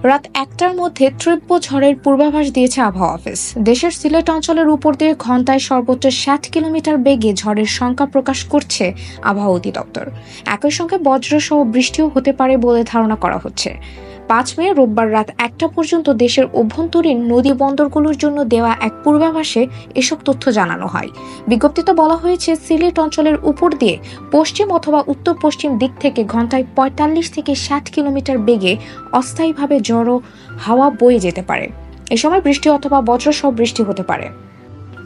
রাত ১টার মধ্যে তীব্র ঝড়ের পূর্বাভাস দিয়েছে আবহাওয়া অফিস। দেশের সিলেট অঞ্চলের উপর দিয়ে ঘন্টায় সর্বোচ্চ ৬০ কিলোমিটার বেগে ঝড়ের সংখ্যা প্রকাশ করছে আবহাওয়া অধিদপ্তর। একই সঙ্গে বজ্রসহ বৃষ্টিও হতে পারে বলে ধারণা করা হচ্ছে। ৫ মে রোববার রাত ১টা পর্যন্ত দেশের অভ্যন্তরীণ নদী বন্দরগুলোর জন্য দেওয়া এক পূর্বাভাসে এসব তথ্য জানানো হয়। বিজ্ঞপ্তিতে বলা হয়েছে, সিলেট অঞ্চলের উপর দিয়ে পশ্চিম অথবা উত্তর পশ্চিম দিক থেকে ঘন্টায় ৪৫ থেকে ৬০ কিলোমিটার বেগে অস্থায়ীভাবে ঝড়ো হাওয়া বয়ে যেতে পারে। এ সময় বৃষ্টি অথবা বজ্রসহ বৃষ্টি হতে পারে।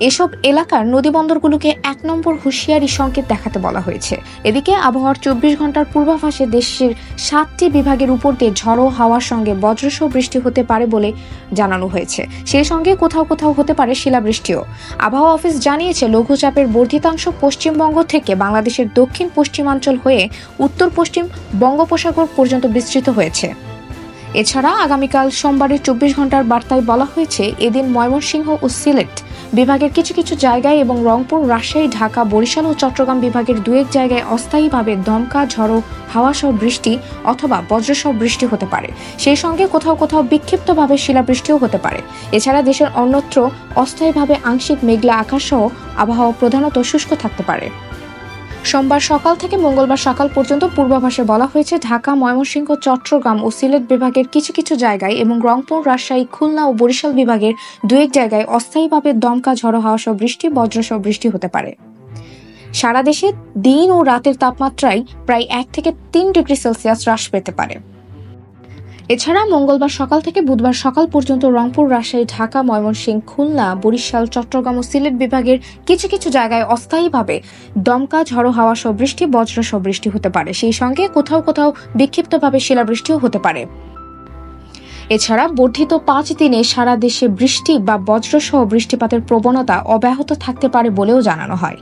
এসব এলাকার নদীবন্দরগুলোকে ১ নম্বর হুঁশিয়ারি সংকেত দেখাতে বলা হয়েছে। এদিকে আবহাওয়ার ২৪ ঘন্টার পূর্বাভাসে দেশের ৭টি বিভাগের উপর দিয়ে ঝড়ো হাওয়ার সঙ্গে বজ্রসহ বৃষ্টি হতে পারে বলে জানানো হয়েছে। সেই সঙ্গে কোথাও কোথাও হতে পারে শিলাবৃষ্টিও। আবহাওয়া অফিস জানিয়েছে, লঘুচাপের বর্ধিতাংশ পশ্চিমবঙ্গ থেকে বাংলাদেশের দক্ষিণ পশ্চিমাঞ্চল হয়ে উত্তর পশ্চিম বঙ্গোপসাগর পর্যন্ত বিস্তৃত হয়েছে। এছাড়া আগামীকাল সোমবারের ২৪ ঘন্টার বার্তায় বলা হয়েছে, এদিন ময়মনসিংহ ও সিলেট বিভাগের কিছু কিছু জায়গায় এবং রংপুর, রাজশাহী, ঢাকা, বরিশাল ও চট্টগ্রাম বিভাগের ২-১ জায়গায় অস্থায়ীভাবে দমকা ঝড়ো হাওয়াসহ বৃষ্টি অথবা বজ্রসহ বৃষ্টি হতে পারে। সেই সঙ্গে কোথাও কোথাও বিক্ষিপ্তভাবে শিলাবৃষ্টিও হতে পারে। এছাড়া দেশের অন্যত্র অস্থায়ীভাবে আংশিক মেঘলা আকাশসহ আবহাওয়া প্রধানত শুষ্ক থাকতে পারে। সোমবার সকাল থেকে মঙ্গলবার সকাল পর্যন্ত পূর্বাভাসে বলা হয়েছে, ঢাকা, ময়মনসিংহ, চট্টগ্রাম ও সিলেট বিভাগের কিছু কিছু জায়গায় এবং রংপুর, রাজশাহী, খুলনা ও বরিশাল বিভাগের ২-১ জায়গায় অস্থায়ীভাবে দমকা ঝড়ো হাওয়াসহ বৃষ্টি, বজ্রসহ বৃষ্টি হতে পারে। সারা দেশে দিন ও রাতের তাপমাত্রায় প্রায় ১ থেকে ৩ ডিগ্রি সেলসিয়াস হ্রাস পেতে পারে। এছাড়া মঙ্গলবার সকাল থেকে বুধবার সকাল পর্যন্ত রংপুর, রাজশাহী, ঢাকা, ময়মনসিংহ, খুলনা, বরিশাল, চট্টগ্রাম ও সিলেট বিভাগের কিছু কিছু জায়গায় অস্থায়ীভাবে দমকা ঝড়ো হাওয়াসহ বৃষ্টি, বজ্রসহ বৃষ্টি হতে পারে। সেই সঙ্গে কোথাও কোথাও বিক্ষিপ্তভাবে শিলাবৃষ্টিও হতে পারে। এছাড়া বর্ধিত ৫ দিনে সারা দেশে বৃষ্টি বা বজ্রসহ বৃষ্টিপাতের প্রবণতা অব্যাহত থাকতে পারে বলেও জানানো হয়।